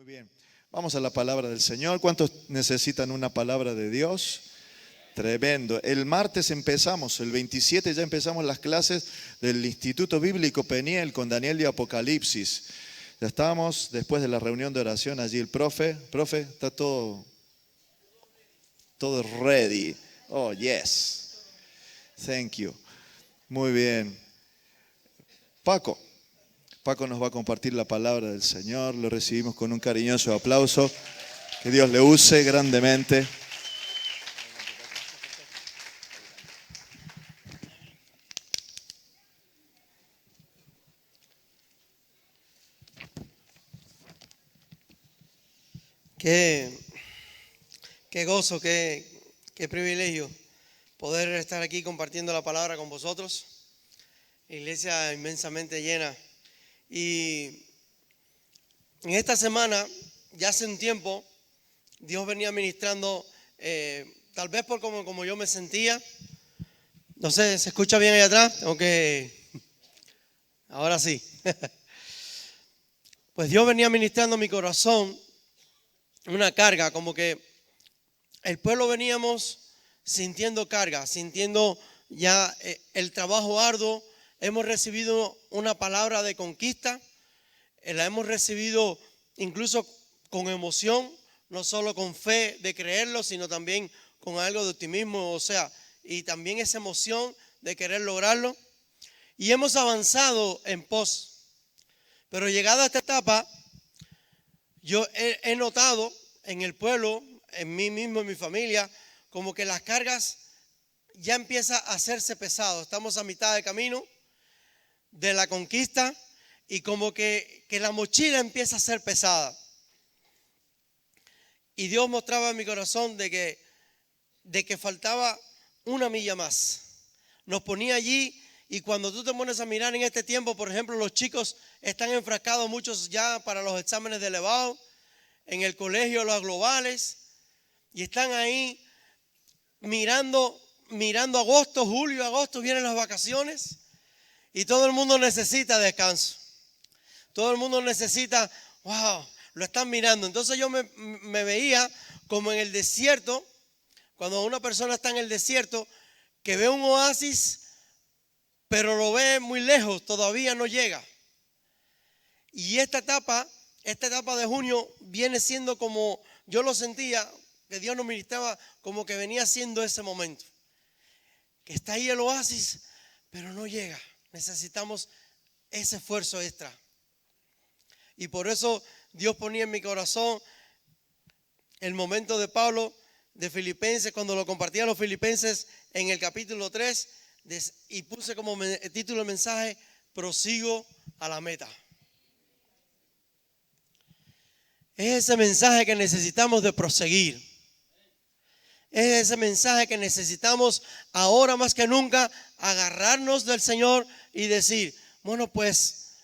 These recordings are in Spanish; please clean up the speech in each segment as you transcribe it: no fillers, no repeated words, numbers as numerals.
bien, vamos a la palabra del Señor. ¿Cuántos necesitan una palabra de Dios? Tremendo. El martes empezamos, el 27 ya empezamos las clases del Instituto Bíblico Peniel con Daniel de Apocalipsis. Ya estábamos después de la reunión de oración allí el profe, está todo ready. Oh, yes. Thank you. Muy bien. Paco nos va a compartir la palabra del Señor. Lo recibimos con un cariñoso aplauso. Que Dios le use grandemente. Qué gozo, qué privilegio poder estar aquí compartiendo la palabra con vosotros. Iglesia inmensamente llena. Y en esta semana, ya hace un tiempo, Dios venía ministrando, tal vez por como yo me sentía. No sé, ¿se escucha bien ahí atrás? Ahora sí. Pues Dios venía ministrando a mi corazón una carga, como que el pueblo veníamos sintiendo carga, sintiendo ya el trabajo arduo. Hemos recibido una palabra de conquista, la hemos recibido incluso con emoción, no solo con fe de creerlo, sino también con algo de optimismo, y también esa emoción de querer lograrlo. Y hemos avanzado en pos. Pero llegada a esta etapa, yo he notado en el pueblo, en mí mismo, en mi familia, como que las cargas ya empiezan a hacerse pesadas. Estamos a mitad de camino de la conquista y como que la mochila empieza a ser pesada. Y Dios mostraba en mi corazón de que faltaba una milla más. Nos ponía allí y cuando tú te pones a mirar en este tiempo, por ejemplo, los chicos están enfrascados muchos ya para los exámenes de elevado, en el colegio los globales, y están ahí mirando agosto, julio, agosto, vienen las vacaciones y todo el mundo necesita descanso. Todo el mundo necesita, lo están mirando. Entonces yo me veía como en el desierto, cuando una persona está en el desierto, que ve un oasis, pero lo ve muy lejos, todavía no llega. Y esta etapa de junio viene siendo como, yo lo sentía, que Dios nos ministraba como que venía siendo ese momento. Que está ahí el oasis, pero no llega. Necesitamos ese esfuerzo extra. Y por eso Dios ponía en mi corazón el momento de Pablo de Filipenses, cuando lo compartía a los filipenses en el capítulo 3, y puse como título del mensaje, prosigo a la meta. Es ese mensaje que necesitamos de proseguir. Es ese mensaje que necesitamos ahora más que nunca agarrarnos del Señor y decir, bueno, pues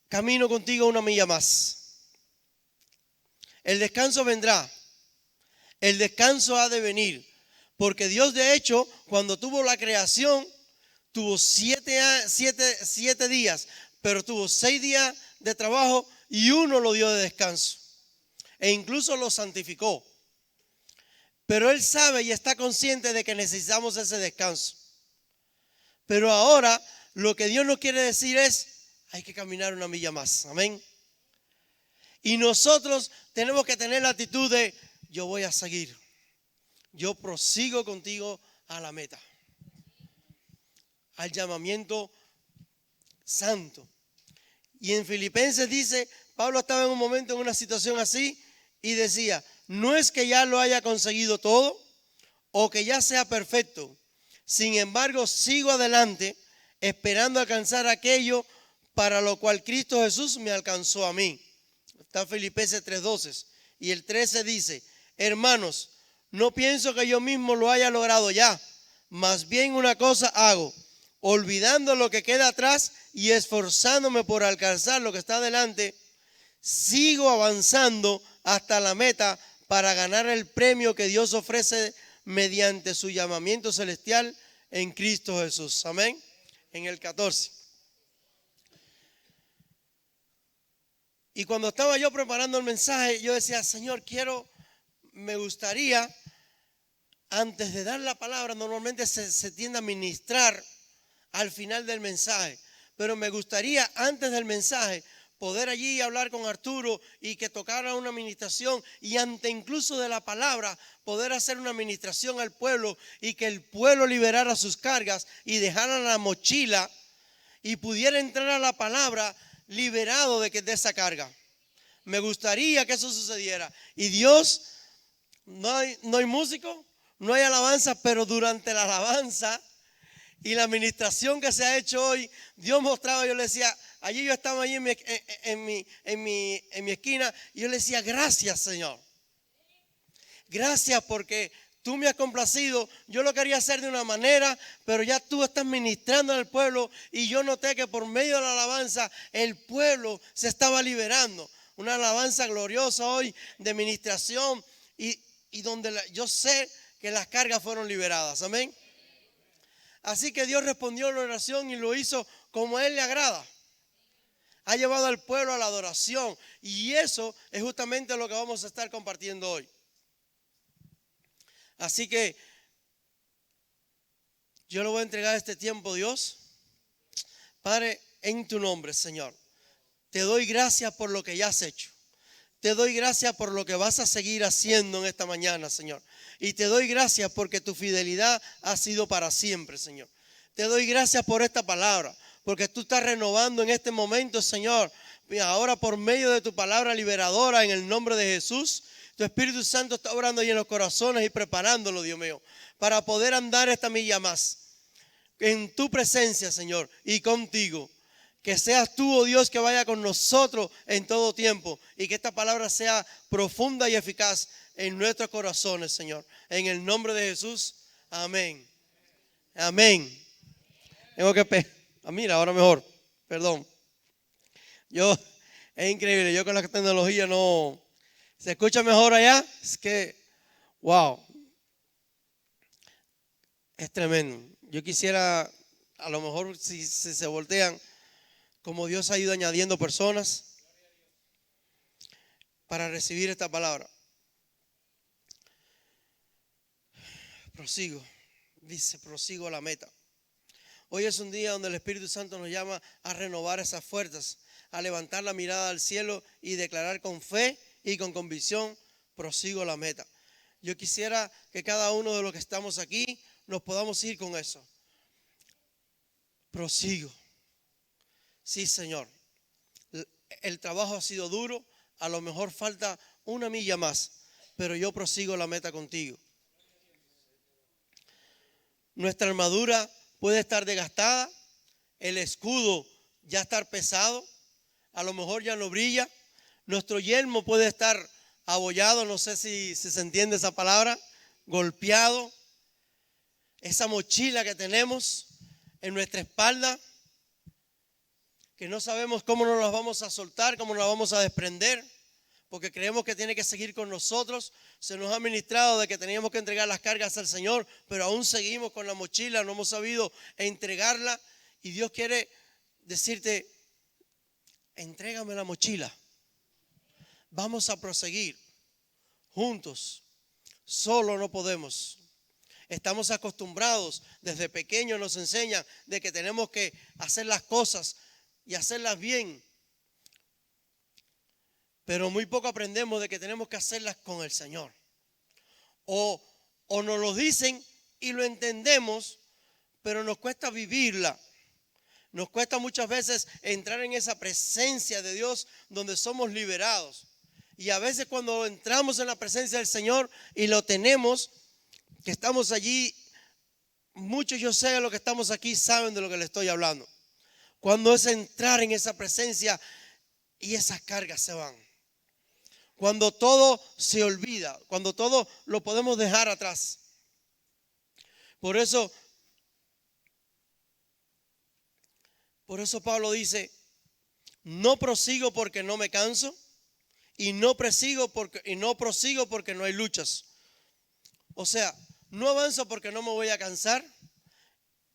camino contigo una milla más. El descanso vendrá. El descanso ha de venir. Porque Dios, de hecho, cuando tuvo la creación, tuvo 7 días, pero tuvo 6 días de trabajo y 1 lo dio de descanso. E incluso lo santificó. Pero Él sabe y está consciente de que necesitamos ese descanso. Pero ahora lo que Dios nos quiere decir es, hay que caminar una milla más. Amén. Y nosotros tenemos que tener la actitud de, yo voy a seguir. Yo prosigo contigo a la meta. Al llamamiento santo. Y en Filipenses dice, Pablo estaba en un momento, en una situación así, y decía, no es que ya lo haya conseguido todo o que ya sea perfecto. Sin embargo, sigo adelante esperando alcanzar aquello para lo cual Cristo Jesús me alcanzó a mí. Está Filipenses 3:12. Y el 13 dice, hermanos, no pienso que yo mismo lo haya logrado ya. Más bien una cosa hago, olvidando lo que queda atrás y esforzándome por alcanzar lo que está delante, sigo avanzando hasta la meta para ganar el premio que Dios ofrece mediante su llamamiento celestial en Cristo Jesús. Amén. En el 14. Y cuando estaba yo preparando el mensaje, yo decía, Señor, me gustaría, antes de dar la palabra, normalmente se tiende a ministrar al final del mensaje. Pero me gustaría, antes del mensaje, poder allí hablar con Arturo y que tocara una administración, y antes incluso de la palabra, poder hacer una administración al pueblo y que el pueblo liberara sus cargas y dejara la mochila y pudiera entrar a la palabra liberado de esa carga. Me gustaría que eso sucediera. Y Dios, no hay músico, no hay alabanza, pero durante la alabanza y la administración que se ha hecho hoy, Dios mostraba, yo le decía, allí yo estaba allí en mi esquina, y yo le decía, gracias, Señor. Gracias porque tú me has complacido. Yo lo quería hacer de una manera, pero ya tú estás ministrando al pueblo, y yo noté que por medio de la alabanza el pueblo se estaba liberando. Una alabanza gloriosa hoy de ministración, y donde yo sé que las cargas fueron liberadas. Amén. Así que Dios respondió a la oración y lo hizo como a Él le agrada. Ha llevado al pueblo a la adoración, y eso es justamente lo que vamos a estar compartiendo hoy. Así que yo le voy a entregar este tiempo a Dios. Padre, en tu nombre, Señor, te doy gracias por lo que ya has hecho. Te doy gracias por lo que vas a seguir haciendo en esta mañana, Señor. Y te doy gracias porque tu fidelidad ha sido para siempre, Señor. Te doy gracias por esta palabra, porque tú estás renovando en este momento, Señor. Y ahora por medio de tu palabra liberadora, en el nombre de Jesús, tu Espíritu Santo está obrando ahí en los corazones y preparándolo, Dios mío, para poder andar esta milla más en tu presencia, Señor, y contigo. Que seas tú, oh Dios, que vaya con nosotros en todo tiempo, y que esta palabra sea profunda y eficaz en nuestros corazones, Señor. En el nombre de Jesús, amén. Amén. Tengo que mira, ahora mejor, perdón. Es increíble, yo con la tecnología no. ¿Se escucha mejor allá? Es que, wow, es tremendo. Yo quisiera, a lo mejor si se voltean, como Dios ha ido añadiendo personas para recibir esta palabra. Prosigo, dice, prosigo a la meta. Hoy es un día donde el Espíritu Santo nos llama a renovar esas fuerzas, a levantar la mirada al cielo y declarar con fe y con convicción, prosigo a la meta. Yo quisiera que cada uno de los que estamos aquí nos podamos ir con eso. Prosigo. Sí, Señor. El trabajo ha sido duro, a lo mejor falta una milla más, pero yo prosigo la meta contigo. Nuestra armadura puede estar desgastada, el escudo ya estar pesado, a lo mejor ya no brilla, nuestro yelmo puede estar abollado, no sé si se entiende esa palabra, golpeado, esa mochila que tenemos en nuestra espalda, que no sabemos cómo nos la vamos a soltar, cómo nos la vamos a desprender, porque creemos que tiene que seguir con nosotros. Se nos ha ministrado de que teníamos que entregar las cargas al Señor, pero aún seguimos con la mochila, no hemos sabido entregarla, y Dios quiere decirte, entrégame la mochila, vamos a proseguir juntos, solo no podemos. Estamos acostumbrados, desde pequeños nos enseñan de que tenemos que hacer las cosas y hacerlas bien, pero muy poco aprendemos de que tenemos que hacerlas con el Señor. O nos lo dicen y lo entendemos, pero nos cuesta vivirla. Nos cuesta muchas veces entrar en esa presencia de Dios donde somos liberados. Y a veces cuando entramos en la presencia del Señor y lo tenemos, que estamos allí, muchos, yo sé de lo que estamos aquí, saben de lo que les estoy hablando. Cuando es entrar en esa presencia y esas cargas se van. Cuando todo se olvida, cuando todo lo podemos dejar atrás. Por eso Pablo dice, no prosigo porque no me canso, y no prosigo porque no hay luchas. O sea, no avanzo porque no me voy a cansar,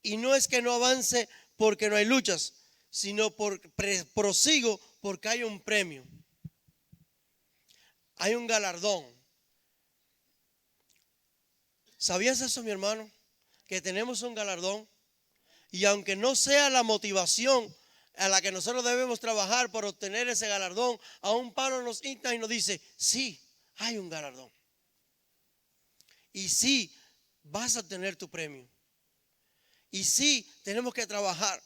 y no es que no avance porque no hay luchas, sino prosigo porque hay un premio. hay un galardón. ¿Sabías eso, mi hermano? Que tenemos un galardón. Y aunque no sea la motivación a la que nosotros debemos trabajar por obtener ese galardón, aún Pablo nos insta y nos dice, sí, hay un galardón. Y sí, vas a obtener tu premio. Y sí, tenemos que trabajar.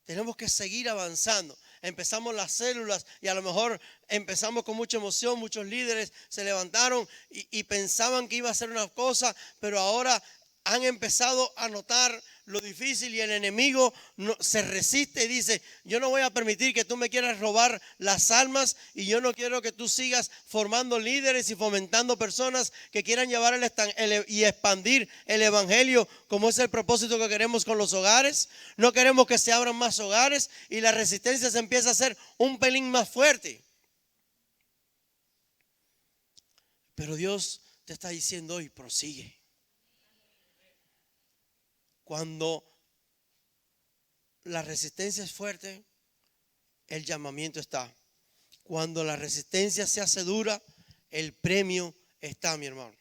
Tenemos que seguir avanzando. Empezamos las células y a lo mejor empezamos con mucha emoción. Muchos líderes se levantaron y pensaban que iba a ser una cosa, pero ahora han empezado a notar lo difícil y el enemigo se resiste y dice, yo no voy a permitir que tú me quieras robar las almas y yo no quiero que tú sigas formando líderes y fomentando personas que quieran llevar y expandir el evangelio como es el propósito que queremos con los hogares. No queremos que se abran más hogares y la resistencia se empieza a hacer un pelín más fuerte. Pero Dios te está diciendo hoy, prosigue. Cuando la resistencia es fuerte, el llamamiento está. Cuando la resistencia se hace dura, el premio está, mi hermano.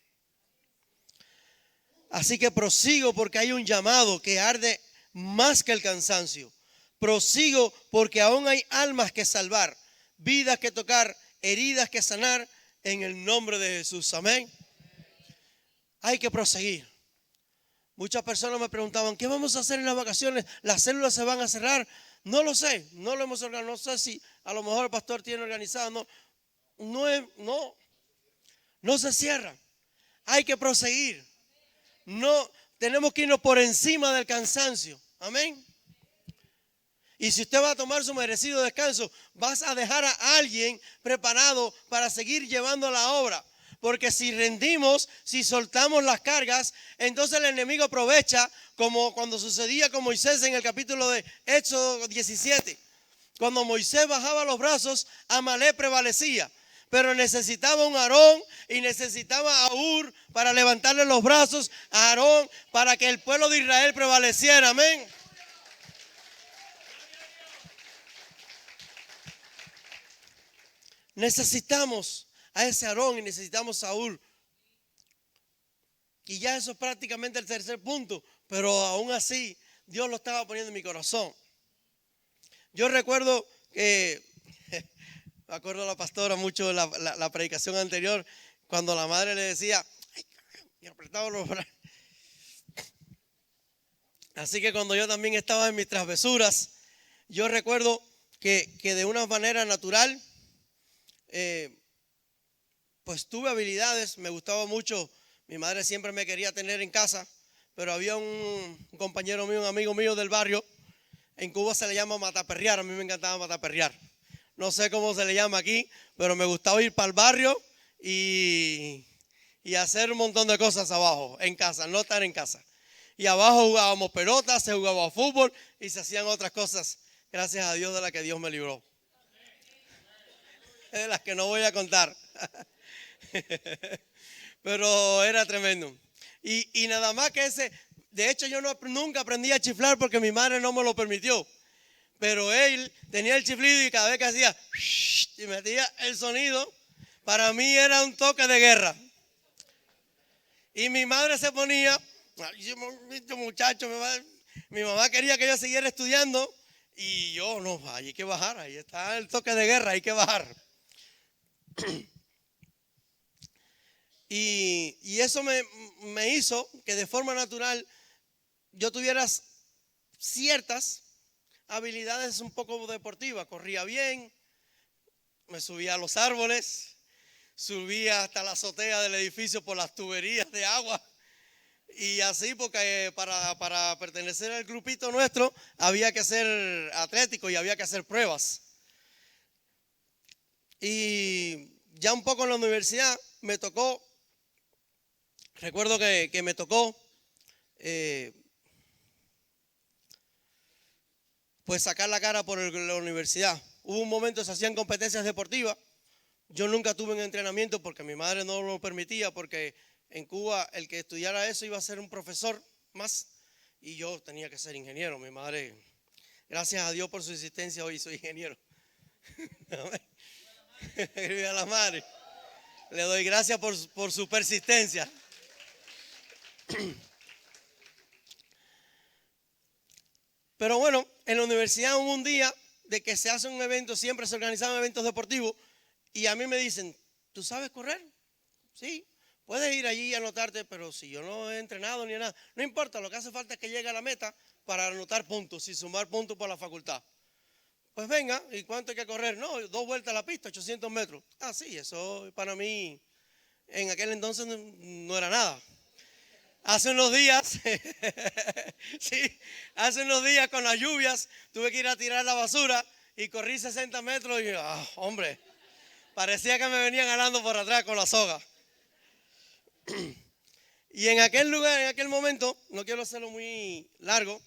Así que prosigo porque hay un llamado que arde más que el cansancio. Prosigo porque aún hay almas que salvar, vidas que tocar, heridas que sanar en el nombre de Jesús. Amén. Hay que proseguir. Muchas personas me preguntaban, ¿qué vamos a hacer en las vacaciones? ¿Las células se van a cerrar? No lo sé, no lo hemos organizado. No sé si a lo mejor el pastor tiene organizado. No se cierra. Hay que proseguir. No, tenemos que irnos por encima del cansancio. Amén. Y si usted va a tomar su merecido descanso, vas a dejar a alguien preparado para seguir llevando la obra. Porque si rendimos, si soltamos las cargas, entonces el enemigo aprovecha, como cuando sucedía con Moisés en el capítulo de Éxodo 17. Cuando Moisés bajaba los brazos, Amalek prevalecía. Pero necesitaba un Aarón y necesitaba a Hur para levantarle los brazos a Aarón para que el pueblo de Israel prevaleciera. Amén. Necesitamos a ese Aarón y necesitamos a Hur. Y ya eso es prácticamente el tercer punto, pero aún así Dios lo estaba poniendo en mi corazón. Yo recuerdo que, me acuerdo a la pastora mucho de la predicación anterior, cuando la madre le decía, ay, y apretaba los brazos. Así que cuando yo también estaba en mis travesuras, yo recuerdo que de una manera natural, pues tuve habilidades, me gustaba mucho. Mi madre siempre me quería tener en casa, pero había un compañero mío, un amigo mío del barrio. En Cuba se le llama mataperrear, a mí me encantaba mataperrear. No sé cómo se le llama aquí, pero me gustaba ir para el barrio y hacer un montón de cosas abajo, en casa, no estar en casa. Y abajo jugábamos pelota, se jugaba fútbol y se hacían otras cosas, gracias a Dios, de las que Dios me libró. De las que no voy a contar. Pero era tremendo. Y nada más que de hecho yo nunca aprendí a chiflar porque mi madre no me lo permitió. Pero él tenía el chiflido y cada vez que hacía y metía el sonido, para mí era un toque de guerra. Y mi madre se ponía, muchacho, mi mamá quería que yo siguiera estudiando y yo no, hay que bajar, ahí está el toque de guerra, hay que bajar. Y eso me hizo que de forma natural yo tuviera ciertas habilidades un poco deportivas. Corría bien, me subía a los árboles, subía hasta la azotea del edificio por las tuberías de agua. Y así, porque para pertenecer al grupito nuestro había que ser atlético y había que hacer pruebas. Y ya un poco en la universidad me tocó. Recuerdo que me tocó pues sacar la cara por la universidad. Hubo un momento que se hacían competencias deportivas. Yo nunca tuve un entrenamiento porque mi madre no lo permitía, porque en Cuba el que estudiara eso iba a ser un profesor más y yo tenía que ser ingeniero. Mi madre, gracias a Dios por su insistencia, hoy soy ingeniero. Viva la madre. Le doy gracias por su persistencia. Pero bueno, en la universidad hubo un día de que se hace un evento, siempre se organizaban eventos deportivos, y a mí me dicen, ¿tú sabes correr? Sí, puedes ir allí y anotarte, pero si yo no he entrenado ni nada, no importa, lo que hace falta es que llegue a la meta para anotar puntos y sumar puntos por la facultad. Pues venga, ¿y cuánto hay que correr? No, 2 vueltas a la pista, 800 metros. Ah, sí, eso para mí en aquel entonces no era nada. Hace unos días, sí, hace unos días con las lluvias tuve que ir a tirar la basura y corrí 60 metros y, hombre, parecía que me venían ganando por atrás con la soga. Y en aquel lugar, en aquel momento, no quiero hacerlo muy largo,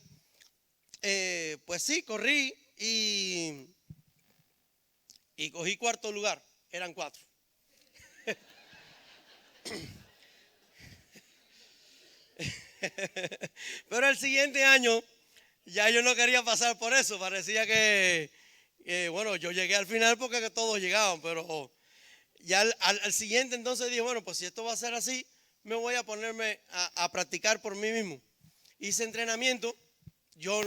pues sí, corrí y cogí 4º lugar, eran 4. Pero el siguiente año ya yo no quería pasar por eso, parecía que bueno, yo llegué al final porque todos llegaban, pero ya al siguiente entonces dije, bueno, pues si esto va a ser así, me voy a ponerme a practicar por mí mismo. Hice entrenamiento, yo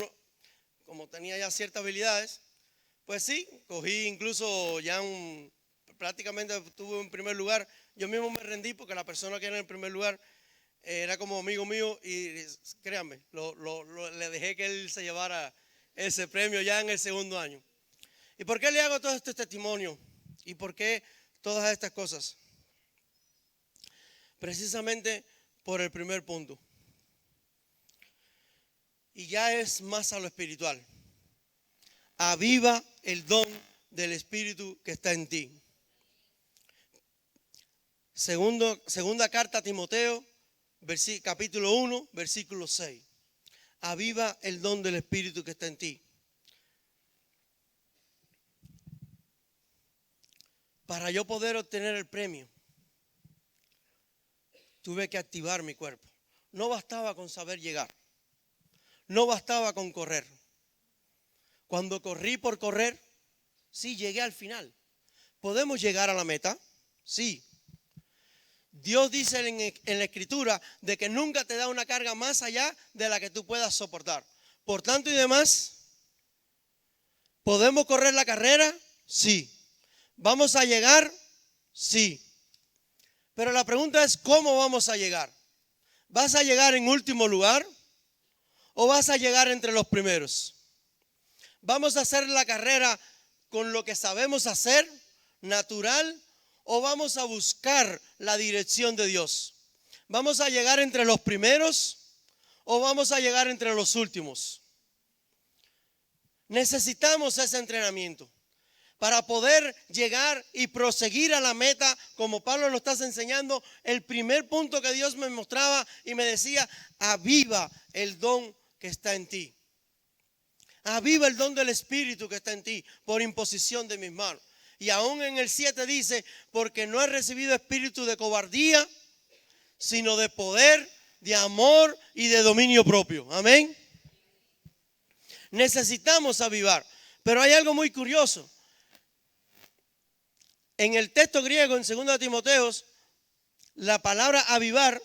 como tenía ya ciertas habilidades, pues sí, cogí incluso ya prácticamente tuve un primer lugar. Yo mismo me rendí porque la persona que era en el primer lugar era como amigo mío y créanme, le dejé que él se llevara ese premio ya en el 2º año. ¿Y por qué le hago todo este testimonio? ¿Y por qué todas estas cosas? Precisamente por el primer punto. Y ya es más a lo espiritual. Aviva el don del Espíritu que está en ti. Segunda carta a Timoteo, capítulo 1, versículo 6. Aviva el don del Espíritu que está en ti. Para yo poder obtener el premio, tuve que activar mi cuerpo. No bastaba con saber llegar. No bastaba con correr. Cuando corrí por correr, sí, llegué al final. ¿Podemos llegar a la meta? Sí. Dios dice en la Escritura de que nunca te da una carga más allá de la que tú puedas soportar. Por tanto y demás, ¿podemos correr la carrera? Sí. ¿Vamos a llegar? Sí. Pero la pregunta es, ¿cómo vamos a llegar? ¿Vas a llegar en último lugar o vas a llegar entre los primeros? ¿Vamos a hacer la carrera con lo que sabemos hacer, natural, o vamos a buscar la dirección de Dios? ¿Vamos a llegar entre los primeros o vamos a llegar entre los últimos? Necesitamos ese entrenamiento para poder llegar y proseguir a la meta, como Pablo nos está enseñando. El primer punto que Dios me mostraba y me decía, aviva el don que está en ti. Aviva el don del Espíritu que está en ti por imposición de mis manos. Y aún en el 7 dice, porque no he recibido espíritu de cobardía, sino de poder, de amor y de dominio propio. Amén. Necesitamos avivar. Pero hay algo muy curioso. En el texto griego, en 2 Timoteo, la palabra avivar,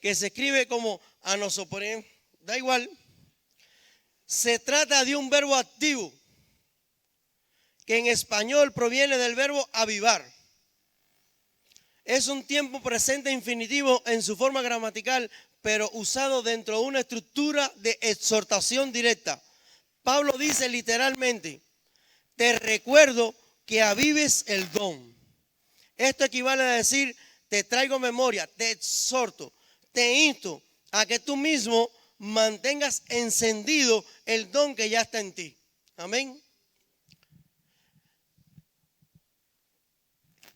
que se escribe como anosoporén, da igual, se trata de un verbo activo, que en español proviene del verbo avivar. Es un tiempo presente infinitivo en su forma gramatical, pero usado dentro de una estructura de exhortación directa. Pablo dice literalmente, te recuerdo que avives el don. Esto equivale a decir, te traigo memoria, te exhorto, te insto a que tú mismo mantengas encendido el don que ya está en ti. Amén.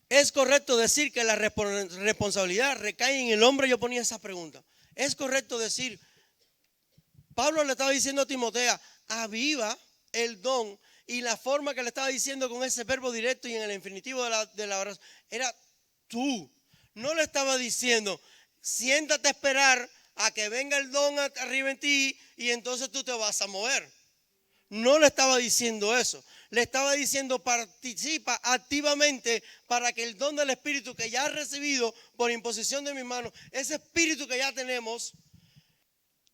¿Es correcto decir que la responsabilidad recae en el hombre? Yo ponía esa pregunta. ¿Es correcto decir, Pablo le estaba diciendo a Timoteo, aviva el don? Y la forma que le estaba diciendo con ese verbo directo y en el infinitivo de la oración, era tú. No le estaba diciendo, siéntate a esperar a que venga el don arriba en ti y entonces tú te vas a mover. no le estaba diciendo eso. Le estaba diciendo participa activamente para que el don del Espíritu que ya has recibido por imposición de mis manos, ese Espíritu que ya tenemos,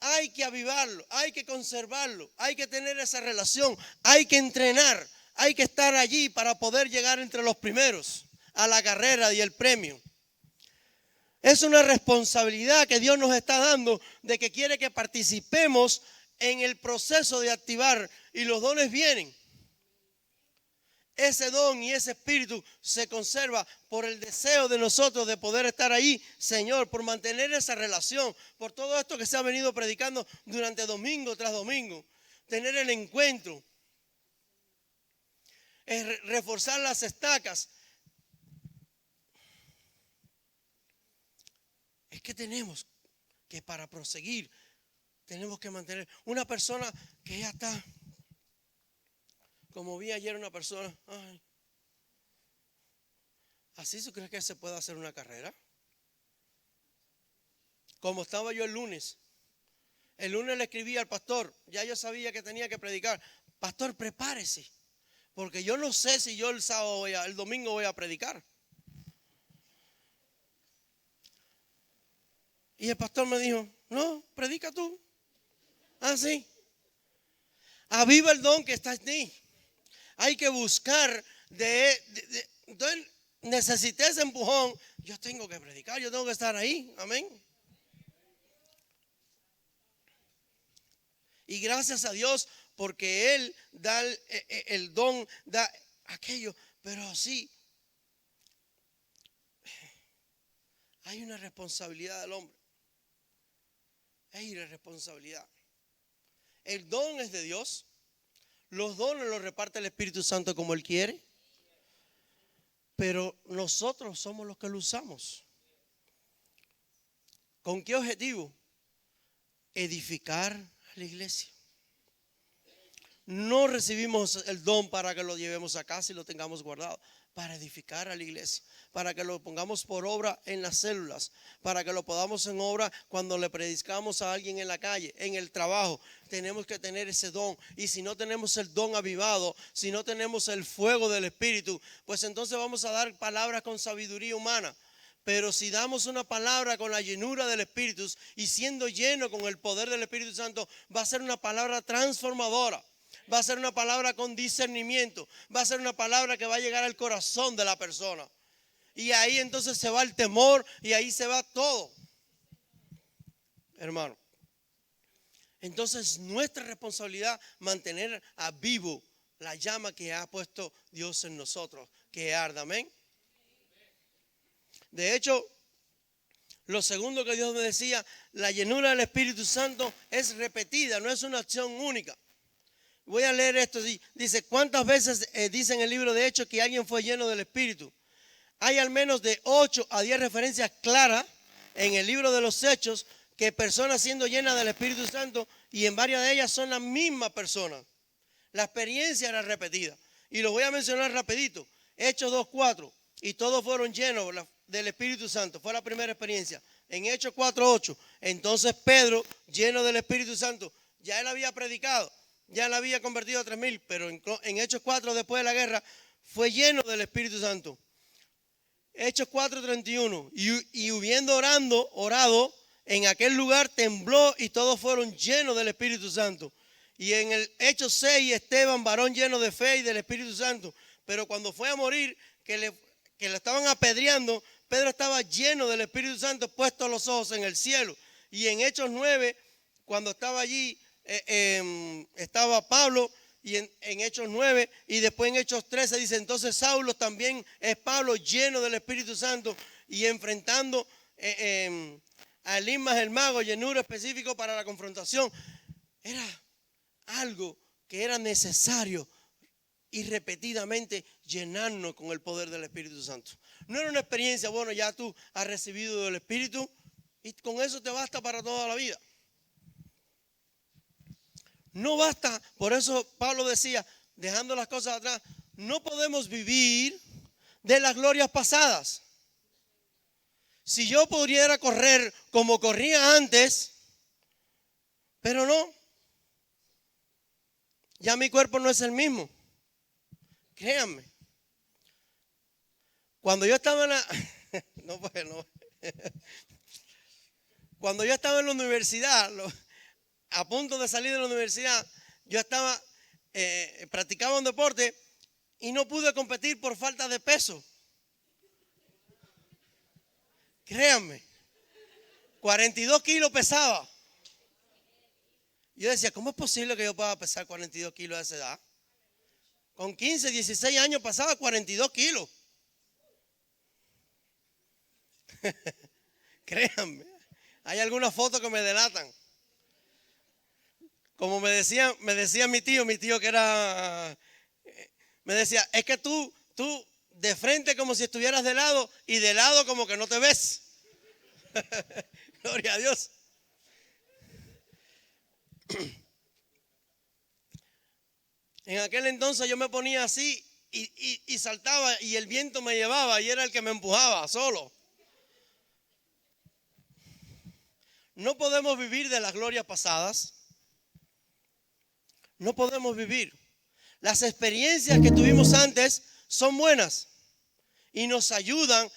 hay que avivarlo, hay que conservarlo, hay que tener esa relación, hay que entrenar, hay que estar allí para poder llegar entre los primeros a la carrera y el premio. Es una responsabilidad que Dios nos está dando de que quiere que participemos en el proceso de activar y los dones vienen. Ese don y ese espíritu se conserva por el deseo de nosotros de poder estar ahí, Señor, por mantener esa relación, por todo esto que se ha venido predicando durante domingo tras domingo, tener el encuentro, reforzar las estacas. Es que tenemos que para proseguir, tenemos que mantener una persona que ya está. Como vi ayer una persona, ay, ¿así se cree que se puede hacer una carrera? Como estaba yo el lunes le escribí al pastor, ya yo sabía que tenía que predicar. Pastor, prepárese, porque yo no sé si yo el domingo voy a predicar. Y el pastor me dijo, no, predica tú. Ah, sí. Aviva el don que está en ti. Hay que buscar entonces necesité ese empujón. Yo tengo que predicar, yo tengo que estar ahí. Amén. Y gracias a Dios porque Él da el don, da aquello. Pero sí, hay una responsabilidad del hombre. Hay una responsabilidad. El don es de Dios. Los dones los reparte el Espíritu Santo como Él quiere. Pero nosotros somos los que lo usamos. ¿Con qué objetivo? Edificar a la iglesia. No recibimos el don para que lo llevemos a casa y lo tengamos guardado. Para edificar a la iglesia, para que lo pongamos por obra en las células, para que lo podamos en obra cuando le predicamos a alguien en la calle, en el trabajo. Tenemos que tener ese don. Y si no tenemos el don avivado, si no tenemos el fuego del Espíritu, pues entonces vamos a dar palabras con sabiduría humana. Pero si damos una palabra con la llenura del Espíritu y siendo lleno con el poder del Espíritu Santo, va a ser una palabra transformadora. Va a ser una palabra con discernimiento. Va a ser una palabra que va a llegar al corazón de la persona. Y ahí entonces se va el temor y ahí se va todo. Hermano. Entonces nuestra responsabilidad mantener a vivo la llama que ha puesto Dios en nosotros. Que arda, amén. De hecho, lo segundo que Dios me decía, la llenura del Espíritu Santo es repetida, no es una acción única. Voy a leer esto. Dice, ¿cuántas veces dice en el libro de Hechos que alguien fue lleno del Espíritu? Hay al menos de 8 a 10 referencias claras en el libro de los Hechos que personas siendo llenas del Espíritu Santo y en varias de ellas son la misma persona. La experiencia era repetida. Y lo voy a mencionar rapidito. Hechos 2:4. Y todos fueron llenos del Espíritu Santo. Fue la primera experiencia. En Hechos 4:8. Entonces Pedro, lleno del Espíritu Santo, ya él había predicado. Ya la había convertido a 3,000, pero en Hechos 4, después de la guerra, fue lleno del Espíritu Santo. Hechos 4:31. Y hubiendo orado, en aquel lugar tembló y todos fueron llenos del Espíritu Santo. Y en el Hechos 6, Esteban, varón lleno de fe y del Espíritu Santo. Pero cuando fue a morir, que le estaban apedreando, Pedro estaba lleno del Espíritu Santo, puesto los ojos en el cielo. Y en Hechos 9, cuando estaba allí, estaba Pablo y en Hechos 9 y después en Hechos 13 dice entonces Saulo también es Pablo lleno del Espíritu Santo y enfrentando a Elimas el mago, llenura específico para la confrontación. Era algo que era necesario y repetidamente llenarnos con el poder del Espíritu Santo. No era una experiencia, bueno, ya tú has recibido del Espíritu y con eso te basta para toda la vida. No basta, por eso Pablo decía, dejando las cosas atrás, no podemos vivir de las glorias pasadas. Si yo pudiera correr como corría antes, pero no. ya mi cuerpo no es el mismo. Créanme. Cuando yo estaba en la... No, pues no. Cuando yo estaba en la universidad, a punto de salir de la universidad, yo estaba, practicaba un deporte y no pude competir por falta de peso. Créanme, 42 kilos pesaba. Yo decía, ¿cómo es posible que yo pueda pesar 42 kilos a esa edad? Con 15, 16 años pasaba 42 kilos. Créanme, hay algunas fotos que me delatan. Como me decía mi tío que era, me decía, es que tú de frente como si estuvieras de lado y de lado como que no te ves. Gloria a Dios. En aquel entonces yo me ponía así y saltaba y el viento me llevaba y era el que me empujaba solo. No podemos vivir de las glorias pasadas. No podemos vivir. Las experiencias que tuvimos antes son buenas y nos ayudan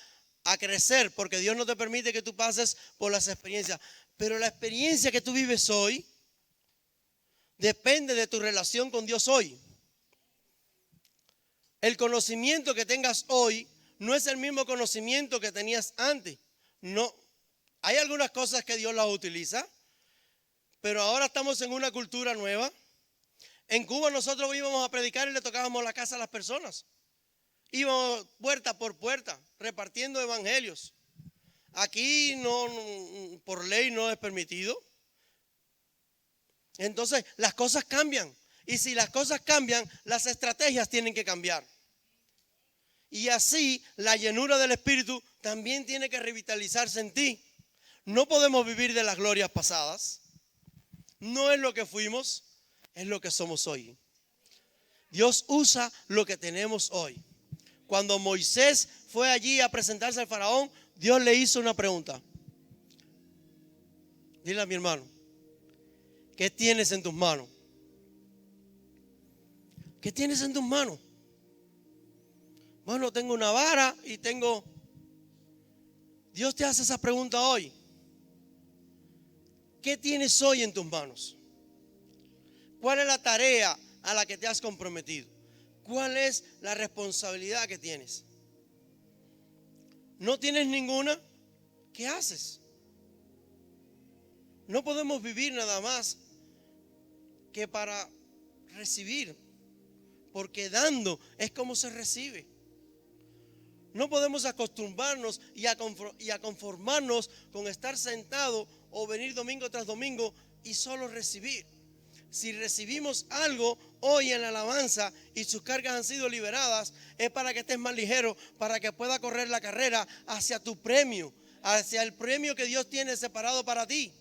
a crecer, porque Dios no te permite que tú pases por las experiencias. Pero la experiencia que tú vives hoy depende de tu relación con Dios hoy. El conocimiento que tengas hoy no es el mismo conocimiento que tenías antes. No. Hay algunas cosas que Dios las utiliza, pero ahora estamos en una cultura nueva. En Cuba nosotros íbamos a predicar y le tocábamos la casa a las personas. Íbamos puerta por puerta, repartiendo evangelios. Aquí no, por ley no es permitido. Entonces las cosas cambian. Y si las cosas cambian, las estrategias tienen que cambiar. Y así la llenura del Espíritu también tiene que revitalizarse en ti. No podemos vivir de las glorias pasadas. No es lo que fuimos, es lo que somos hoy. Dios usa lo que tenemos hoy. Cuando Moisés fue allí a presentarse al faraón, Dios le hizo una pregunta. Dile a mi hermano, ¿qué tienes en tus manos? ¿Qué tienes en tus manos? Bueno, tengo una vara y tengo... Dios te hace esa pregunta hoy. ¿Qué tienes hoy en tus manos? ¿Cuál es la tarea a la que te has comprometido? ¿Cuál es la responsabilidad que tienes? ¿No tienes ninguna? ¿Qué haces? No podemos vivir nada más que para recibir, porque dando es como se recibe. No podemos acostumbrarnos y a conformarnos con estar sentado o venir domingo tras domingo y solo recibir. Si recibimos algo hoy en la alabanza y sus cargas han sido liberadas, es para que estés más ligero, para que pueda correr la carrera hacia tu premio, hacia el premio que Dios tiene separado para ti.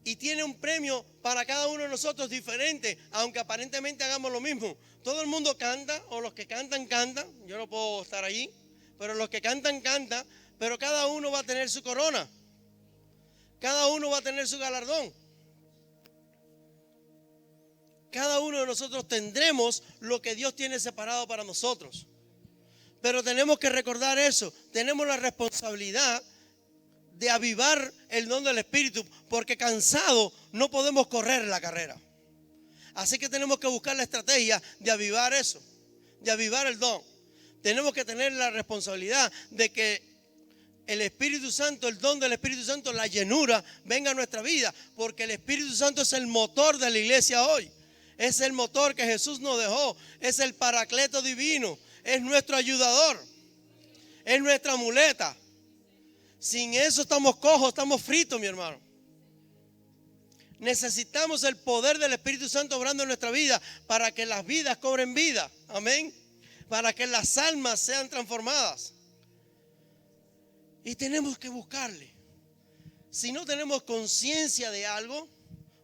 Y tiene un premio para cada uno de nosotros diferente, aunque aparentemente hagamos lo mismo. Todo el mundo canta, o los que cantan, cantan. Yo no puedo estar allí, pero los que cantan, cantan. Pero cada uno va a tener su corona. Cada uno va a tener su galardón. Cada uno de nosotros tendremos lo que Dios tiene separado para nosotros. Pero tenemos que recordar eso. Tenemos la responsabilidad de avivar el don del Espíritu, porque cansado no podemos correr la carrera. Así que tenemos que buscar la estrategia de avivar eso, de avivar el don. Tenemos que tener la responsabilidad de que el Espíritu Santo, el don del Espíritu Santo, la llenura venga a nuestra vida, porque el Espíritu Santo es el motor de la iglesia hoy. Es el motor que Jesús nos dejó, es el paracleto divino, es nuestro ayudador, es nuestra muleta. Sin eso estamos cojos, estamos fritos, mi hermano. Necesitamos el poder del Espíritu Santo obrando en nuestra vida para que las vidas cobren vida. Amén. Para que las almas sean transformadas. Y tenemos que buscarle. Si no tenemos conciencia de algo,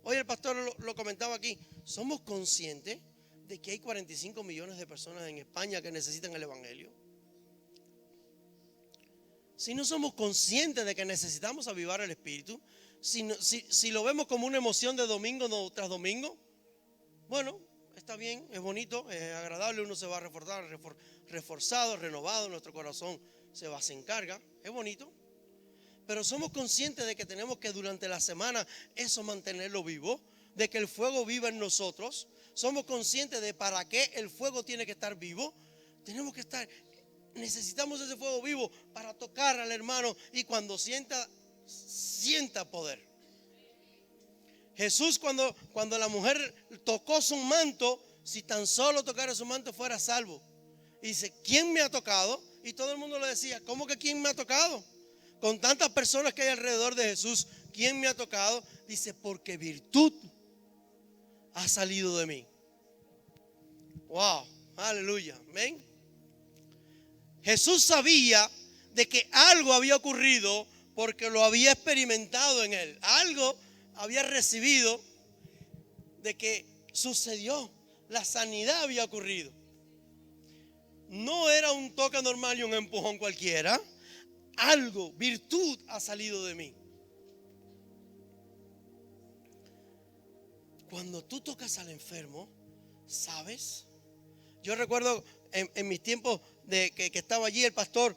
hoy el pastor lo comentaba aquí, somos conscientes de que hay 45 millones de personas en España que necesitan el evangelio. Si no somos conscientes de que necesitamos avivar el Espíritu, si lo vemos como una emoción de domingo tras domingo, bueno, está bien, es bonito, es agradable, uno se va reforzado, renovado, nuestro corazón se encarga, es bonito. Pero somos conscientes de que tenemos que durante la semana eso mantenerlo vivo, de que el fuego viva en nosotros. Somos conscientes de para qué el fuego tiene que estar vivo. Necesitamos ese fuego vivo para tocar al hermano y cuando sienta poder. Jesús cuando la mujer tocó su manto, si tan solo tocara su manto fuera salvo. Y dice, ¿quién me ha tocado? Y todo el mundo le decía, ¿cómo que quién me ha tocado? Con tantas personas que hay alrededor de Jesús, ¿quién me ha tocado? Dice, porque virtud ha salido de mí. Wow, aleluya, amén. Jesús sabía de que algo había ocurrido porque lo había experimentado en él. Algo había recibido de que sucedió. La sanidad había ocurrido. No era un toque normal y un empujón cualquiera. Algo, virtud ha salido de mí. Cuando tú tocas al enfermo, ¿sabes? Yo recuerdo en mis tiempos de que estaba allí el pastor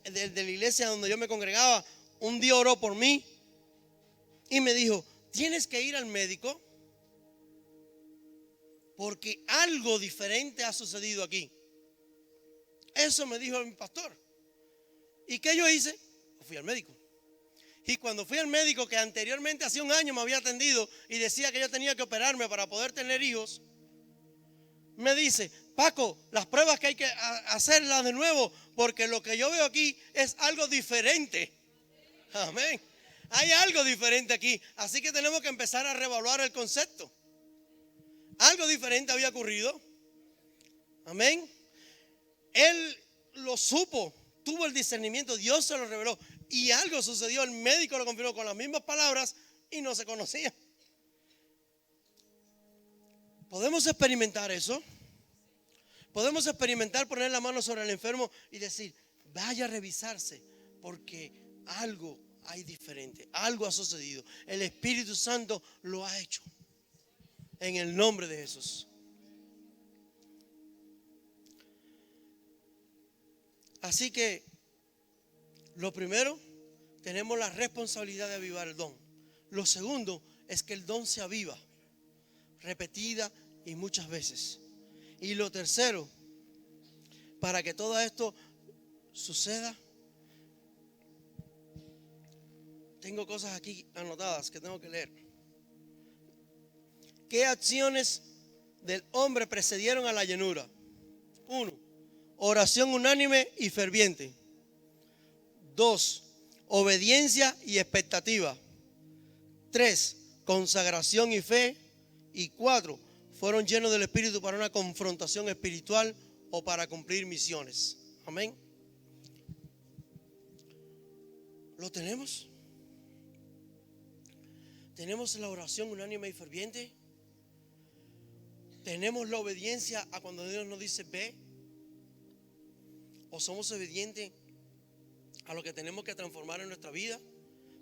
de la iglesia donde yo me congregaba, un día oró por mí y me dijo, tienes que ir al médico porque algo diferente ha sucedido aquí. Eso me dijo mi pastor. ¿Y qué yo hice? Fui al médico. Y cuando fui al médico, que anteriormente hacía un año me había atendido y decía que yo tenía que operarme para poder tener hijos, me dice, Paco, las pruebas que hay que hacerlas de nuevo, porque lo que yo veo aquí es algo diferente. Amén. Hay algo diferente aquí. Así que tenemos que empezar a reevaluar el concepto. Algo diferente había ocurrido. Amén. Él lo supo. Tuvo el discernimiento, Dios se lo reveló y algo sucedió, el médico lo confirmó con las mismas palabras y no se conocía. ¿Podemos experimentar eso? Podemos experimentar poner la mano sobre el enfermo y decir, vaya a revisarse porque algo hay diferente, algo ha sucedido. El Espíritu Santo lo ha hecho en el nombre de Jesús. Así que, lo primero, tenemos la responsabilidad de avivar el don. Lo segundo es que el don se aviva, repetida y muchas veces. Y lo tercero, para que todo esto suceda, tengo cosas aquí anotadas que tengo que leer. ¿Qué acciones del hombre precedieron a la llenura? 1. Oración unánime y ferviente. 2. Obediencia y expectativa. 3. Consagración y fe. Y 4. Fueron llenos del Espíritu para una confrontación espiritual o para cumplir misiones. Amén. ¿Lo tenemos? ¿Tenemos la oración unánime y ferviente? ¿Tenemos la obediencia a cuando Dios nos dice ve? ¿O somos obedientes a lo que tenemos que transformar en nuestra vida?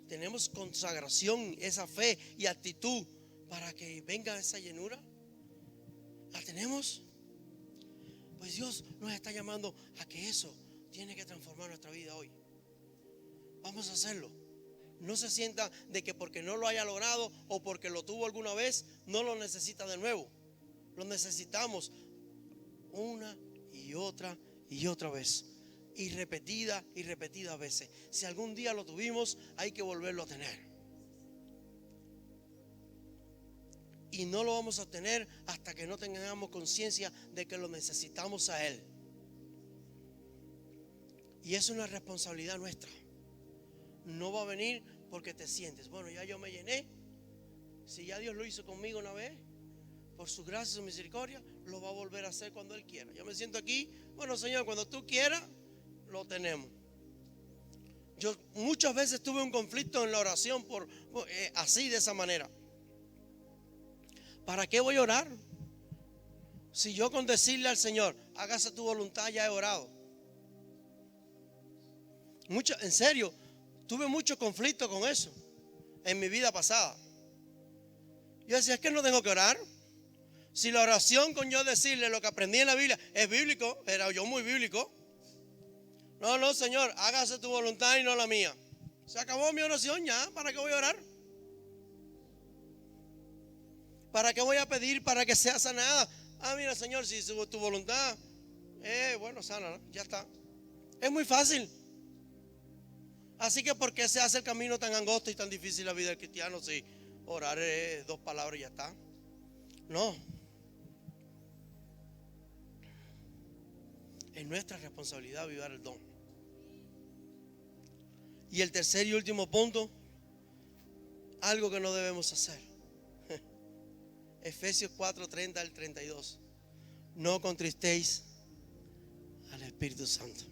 ¿Tenemos consagración, esa fe y actitud para que venga esa llenura? ¿La tenemos? Pues Dios nos está llamando a que eso tiene que transformar nuestra vida hoy. Vamos a hacerlo. No se sienta de que porque no lo haya logrado o porque lo tuvo alguna vez, no lo necesita de nuevo. Lo necesitamos una y otra vez, y repetidas veces. Si algún día lo tuvimos, hay que volverlo a tener. Y no lo vamos a tener hasta que no tengamos conciencia de que lo necesitamos a Él. Y es una responsabilidad nuestra. No va a venir porque te sientes, bueno, ya yo me llené. Si ya Dios lo hizo conmigo una vez, por su gracia y su misericordia, lo va a volver a hacer cuando Él quiera. Yo me siento aquí, bueno, Señor, cuando tú quieras, lo tenemos. Yo muchas veces tuve un conflicto en la oración así, de esa manera. ¿Para qué voy a orar? Si yo con decirle al Señor, hágase tu voluntad, ya he orado. En serio, tuve mucho conflicto con eso. en mi vida pasada. Yo decía, es que no tengo que orar. Si la oración con yo decirle lo que aprendí en la Biblia es bíblico, era yo muy bíblico. No, Señor, hágase tu voluntad y no la mía. Se acabó mi oración ya. ¿Para qué voy a orar? ¿Para qué voy a pedir para que sea sanada? Mira, Señor, si es tu voluntad, bueno, sana, ¿no? Ya está. Es muy fácil. Así que ¿por qué se hace el camino tan angosto y tan difícil la vida del cristiano si orar es 2 palabras y ya está? No. Es nuestra responsabilidad avivar el don. Y el tercer y último punto, algo que no debemos hacer. Efesios 4:30 al 32. No contristéis al Espíritu Santo.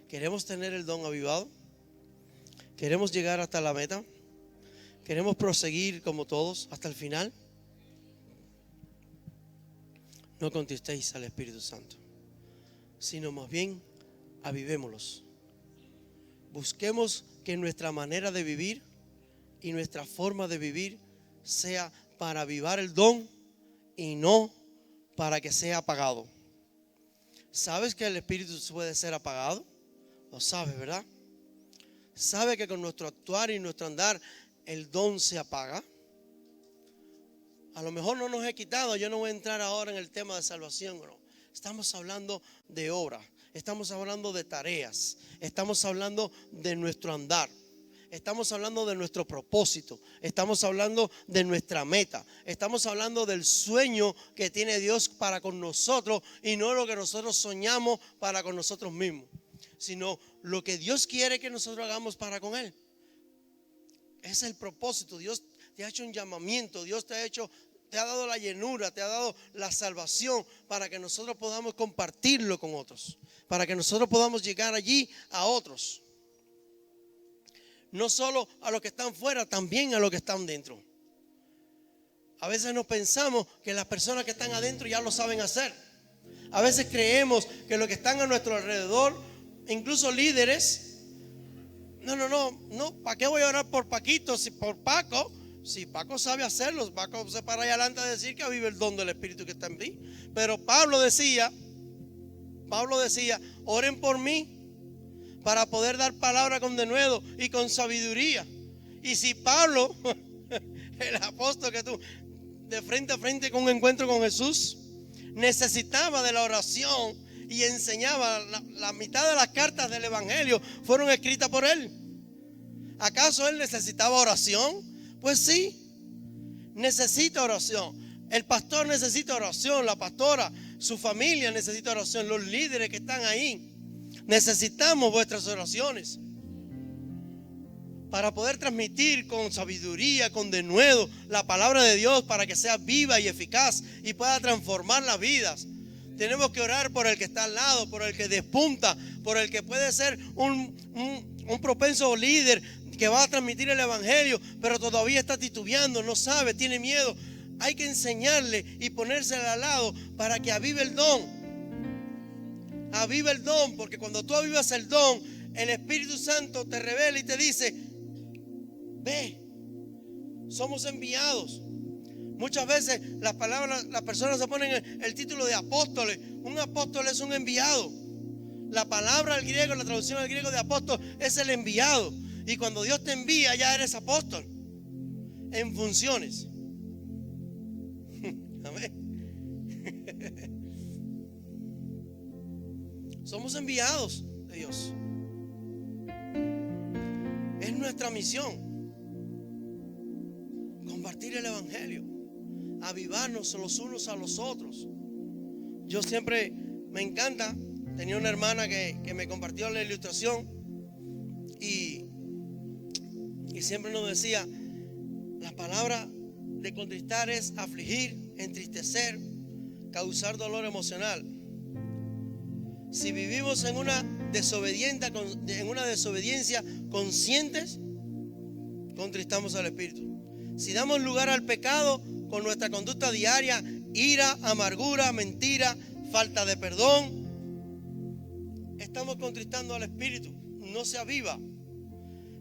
¿Queremos tener el don avivado? ¿Queremos llegar hasta la meta? ¿Queremos proseguir como todos hasta el final? No contristéis al Espíritu Santo, sino más bien avivémoslos. Busquemos que nuestra manera de vivir y nuestra forma de vivir sea para avivar el don y no para que sea apagado. ¿Sabes que el Espíritu puede ser apagado? Lo sabes, ¿verdad? ¿Sabe que con nuestro actuar y nuestro andar el don se apaga? A lo mejor no nos he quitado. Yo no voy a entrar ahora en el tema de salvación, no. Estamos hablando de obra, estamos hablando de tareas, estamos hablando de nuestro andar, estamos hablando de nuestro propósito, estamos hablando de nuestra meta, estamos hablando del sueño que tiene Dios para con nosotros y no lo que nosotros soñamos para con nosotros mismos, sino lo que Dios quiere que nosotros hagamos para con Él. Ese es el propósito. Dios te ha hecho un llamamiento, Dios te ha dado la llenura, te ha dado la salvación para que nosotros podamos compartirlo con otros, para que nosotros podamos llegar allí a otros. No solo a los que están fuera, también a los que están dentro. A veces nos pensamos que las personas que están adentro ya lo saben hacer. A veces creemos que los que están a nuestro alrededor, incluso líderes, no, ¿para qué voy a orar por Paquito? Si por Paco, si Paco sabe hacerlo, Paco se para ahí adelante a decir que vive el don del Espíritu que está en mí. Pero Pablo decía, oren por mí para poder dar palabra con denuedo y con sabiduría. Y si Pablo, el apóstol que tú, de frente a frente con un encuentro con Jesús, necesitaba de la oración y enseñaba, la mitad de las cartas del Evangelio fueron escritas por él. ¿Acaso él necesitaba oración? Pues sí, necesita oración. El pastor necesita oración, la pastora, su familia necesita oración, los líderes que están ahí. Necesitamos vuestras oraciones para poder transmitir con sabiduría, con denuedo, la palabra de Dios para que sea viva y eficaz y pueda transformar las vidas. Tenemos que orar por el que está al lado, por el que despunta, por el que puede ser un propenso líder que va a transmitir el Evangelio, pero todavía está titubeando, no sabe, tiene miedo. Hay que enseñarle y ponérsele al lado para que avive el don. Aviva el don, porque cuando tú avivas el don, el Espíritu Santo te revela y te dice: ve, somos enviados. Muchas veces las personas se ponen el título de apóstoles. Un apóstol es un enviado. La palabra al griego, la traducción al griego de apóstol es el enviado. Y cuando Dios te envía, ya eres apóstol en funciones. Amén. Somos enviados de Dios. Es nuestra misión compartir el Evangelio, avivarnos los unos a los otros. Yo siempre me encanta. Tenía una hermana que me compartió la ilustración y siempre nos decía: la palabra de contristar es afligir, entristecer, causar dolor emocional. Si vivimos en una desobediencia conscientes, contristamos al Espíritu. Si damos lugar al pecado con nuestra conducta diaria, ira, amargura, mentira, falta de perdón, estamos contristando al Espíritu. No se aviva.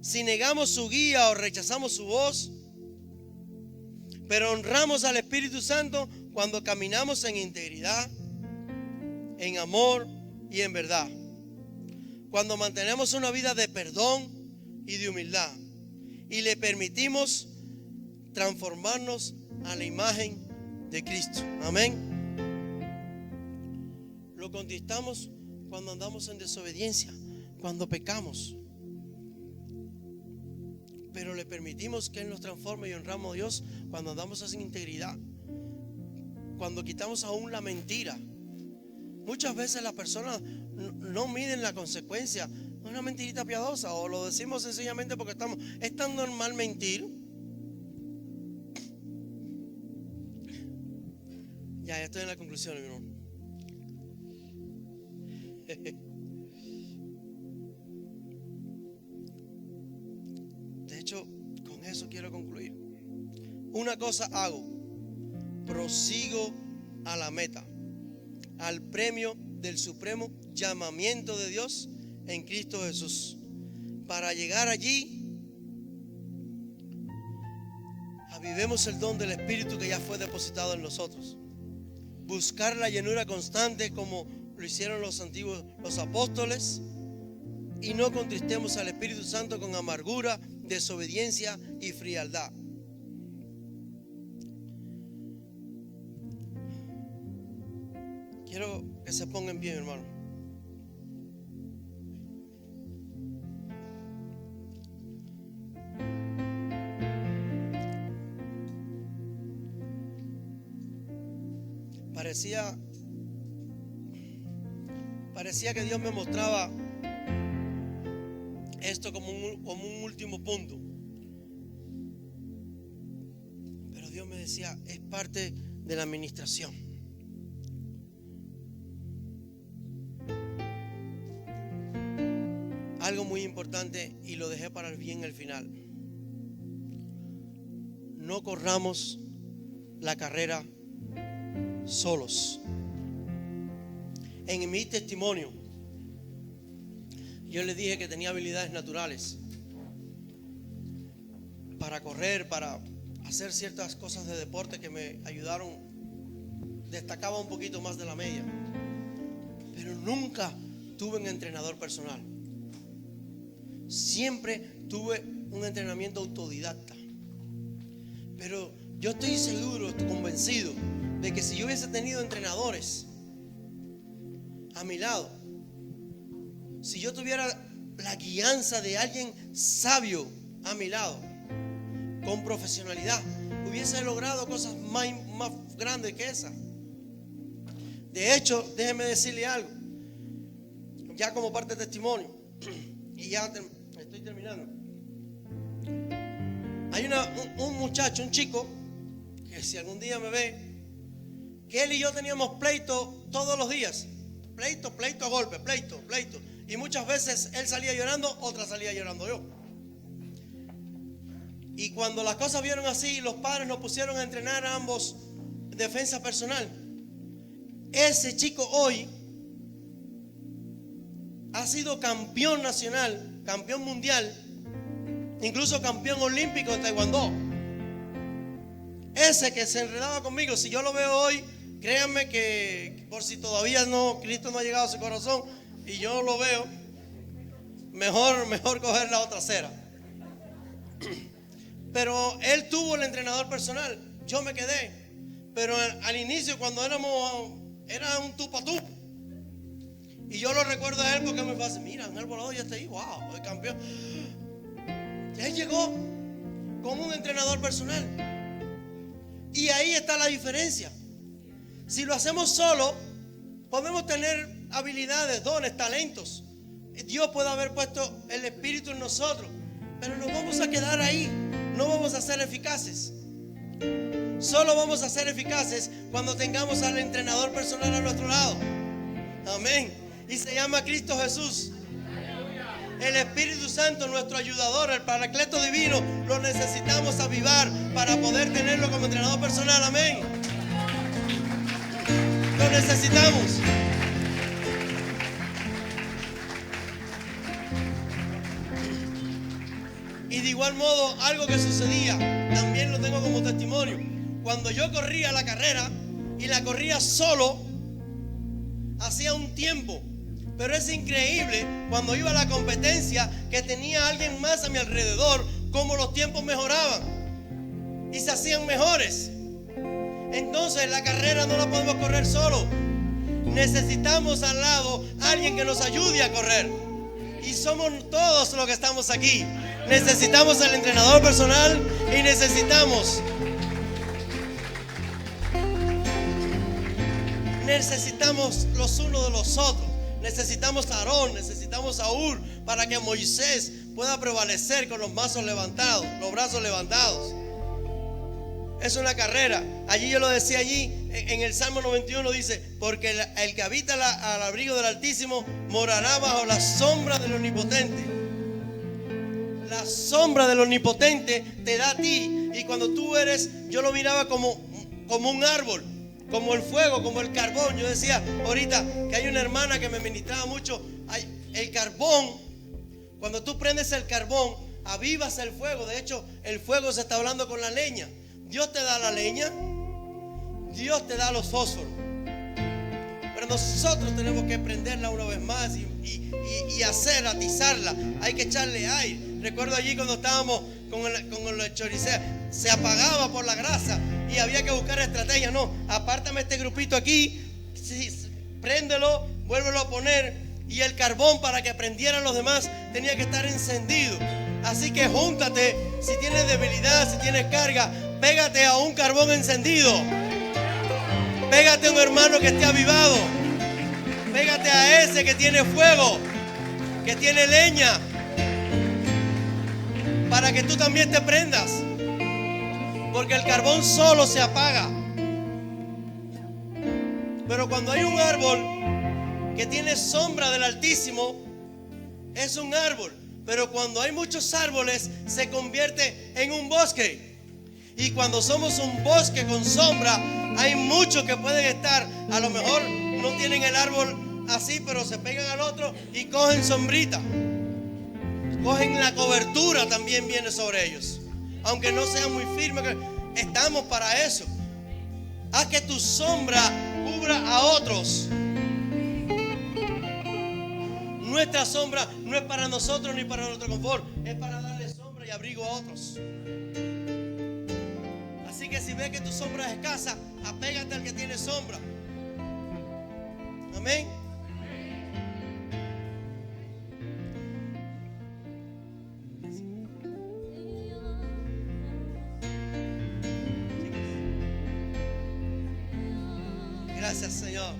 si negamos su guía o rechazamos su voz, pero honramos al Espíritu Santo cuando caminamos en integridad, en amor y en verdad. Cuando mantenemos una vida de perdón y de humildad y le permitimos transformarnos a la imagen de Cristo. Amén. Lo conquistamos cuando andamos en desobediencia, cuando pecamos. Pero le permitimos que Él nos transforme y honramos a Dios cuando andamos en integridad, cuando quitamos aún la mentira. Muchas veces las personas no miden la consecuencia. Una mentirita piadosa, o lo decimos sencillamente porque es tan normal mentir. Ya estoy en la conclusión, mi hermano. De hecho, con eso quiero concluir. Una cosa hago: prosigo a la meta, al premio del supremo llamamiento de Dios en Cristo Jesús. Para llegar allí, avivemos el don del Espíritu que ya fue depositado en nosotros. Buscar la llenura constante como lo hicieron los antiguos, los apóstoles, y no contristemos al Espíritu Santo con amargura, desobediencia y frialdad. Quiero que se pongan bien, hermano. Parecía que Dios me mostraba esto como un último punto. Pero Dios me decía, es parte de la administración. Algo muy importante, y lo dejé para el bien al final. No corramos la carrera solos. En mi testimonio, yo les dije que tenía habilidades naturales para correr, para hacer ciertas cosas de deporte que me ayudaron, destacaba un poquito más de la media, pero nunca tuve un entrenador personal. Siempre tuve un entrenamiento autodidacta. Pero yo estoy seguro, estoy convencido de que si yo hubiese tenido entrenadores a mi lado, si yo tuviera la guianza de alguien sabio a mi lado, con profesionalidad, hubiese logrado cosas más grandes que esa. De hecho, déjeme decirle algo, ya como parte de testimonio, y ya estoy terminando. Hay un muchacho, un chico, que si algún día me ve, que él y yo teníamos pleito todos los días. Pleito a golpe, pleito. Y muchas veces él salía llorando, otras salía llorando yo. Y cuando las cosas vieron así, los padres nos pusieron a entrenar a ambos defensa personal. Ese chico hoy ha sido campeón nacional, campeón mundial, incluso campeón olímpico en taekwondo. Ese que se enredaba conmigo, si yo lo veo hoy, créanme que por si todavía Cristo no ha llegado a su corazón y yo lo veo, mejor coger la otra acera. Pero él tuvo el entrenador personal, yo me quedé. Pero al inicio, cuando era un tú pa' tú. Y yo lo recuerdo a él porque me pasa, mira, Ángel Volado ya está ahí, wow, el campeón. Él llegó con un entrenador personal. Y ahí está la diferencia. Si lo hacemos solo, podemos tener habilidades, dones, talentos. Dios puede haber puesto el Espíritu en nosotros, pero nos vamos a quedar ahí. No vamos a ser eficaces. Solo vamos a ser eficaces cuando tengamos al entrenador personal a nuestro lado. Amén. Y se llama Cristo Jesús. El Espíritu Santo, nuestro ayudador, el Paracleto divino, lo necesitamos avivar para poder tenerlo como entrenador personal. Amén. Lo necesitamos. igual modo, algo que sucedía, también lo tengo como testimonio. Cuando yo corría la carrera y la corría solo, hacía un tiempo. Pero es increíble cuando iba a la competencia que tenía alguien más a mi alrededor, cómo los tiempos mejoraban y se hacían mejores. Entonces la carrera no la podemos correr solo. Necesitamos al lado a alguien que nos ayude a correr. Y somos todos los que estamos aquí. Necesitamos al entrenador personal y necesitamos los unos de los otros. Necesitamos a Aarón, necesitamos a Hur para que Moisés pueda prevalecer con los brazos levantados, Es una carrera. Allí yo lo decía en el Salmo 91 dice, porque el que habita al abrigo del Altísimo morará bajo la sombra del Omnipotente. La sombra del Omnipotente te da a ti, y cuando tú eres, yo lo miraba como un árbol, como el fuego, como el carbón. Yo decía ahorita que hay una hermana que me ministraba mucho. El carbón, cuando tú prendes el carbón, avivas el fuego. De hecho, el fuego se está hablando con la leña. Dios te da la leña, Dios te da los fósforos, pero nosotros tenemos que prenderla una vez más y atizarla. Hay que echarle aire. Recuerdo allí cuando estábamos con el choricea, se apagaba por la grasa y había que buscar estrategias. No, apártame este grupito aquí, préndelo, vuélvelo a poner. Y el carbón, para que prendieran los demás, tenía que estar encendido. Así que júntate, si tienes debilidad, si tienes carga, pégate a un carbón encendido. Pégate a un hermano que esté avivado. Pégate a ese que tiene fuego, que tiene leña, para que tú también te prendas. Porque el carbón solo se apaga. Pero cuando hay un árbol que tiene sombra del Altísimo, es un árbol. Pero cuando hay muchos árboles, se convierte en un bosque. Y cuando somos un bosque con sombra, hay muchos que pueden estar, a lo mejor no tienen el árbol así, pero se pegan al otro y cogen sombrita. Cogen la cobertura, también viene sobre ellos. Aunque no sea muy firme, estamos para eso. Haz que tu sombra cubra a otros. Nuestra sombra no es para nosotros ni para nuestro confort, es para darle sombra y abrigo a otros. Así que si ves que tu sombra es escasa, apégate al que tiene sombra. Amén. Gracias, Señor.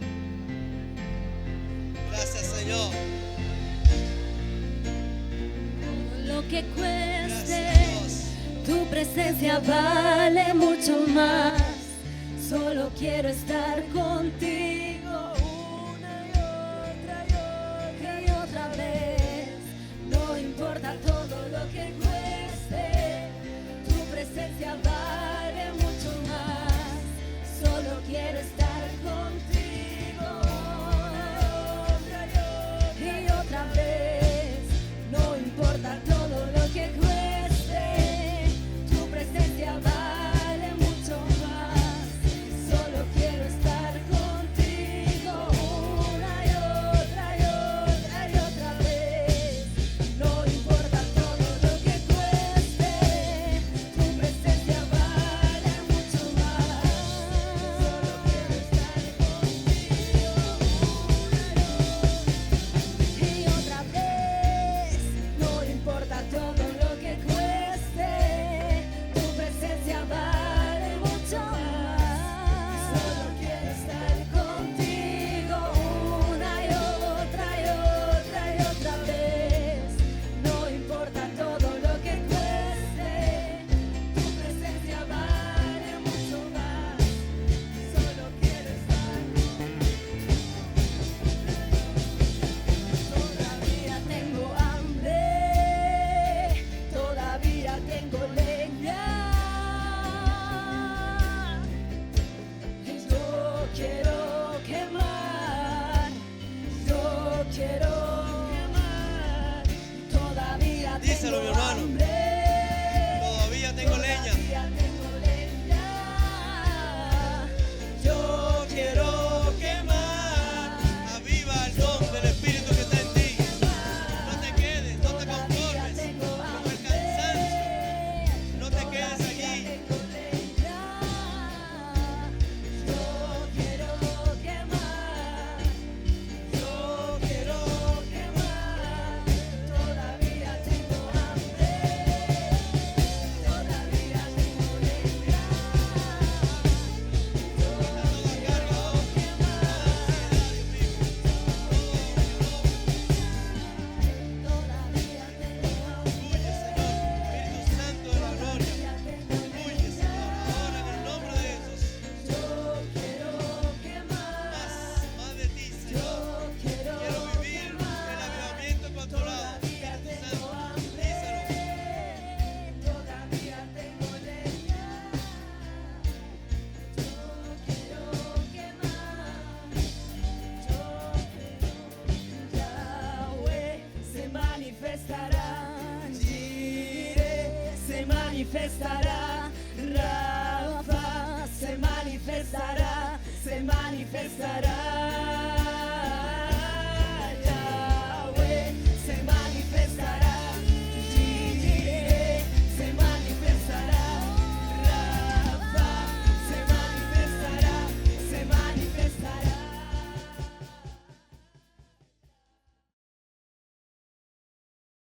Gracias, Señor. Lo que cueste, Gracias, tu presencia vale mucho más. Solo quiero estar contigo una y otra vez. No importa todo lo que cueste, tu presencia vale mucho más. Solo quiero estar contigo y otra vez. No importa todo lo que cueste, tu presencia vale mucho más. Solo quiero estar contigo una y otra vez. No importa todo lo que cueste, tu presencia vale mucho más. Solo quiero estar contigo y otra vez. No importa todo lo que cueste, tu presencia vale mucho más. Solo quiero estar contigo una y otra vez. No importa todo lo que cueste, tu presencia vale mucho más. Solo quiero estar contigo. Todavía tengo hambre, todavía tengo leña. Yo quiero quemar, yo quiero quemar. Todavía Díselo, mi tengo hermano. hambre, manifestará. Jireh se manifestará. Rafa se manifestará. Se manifestará.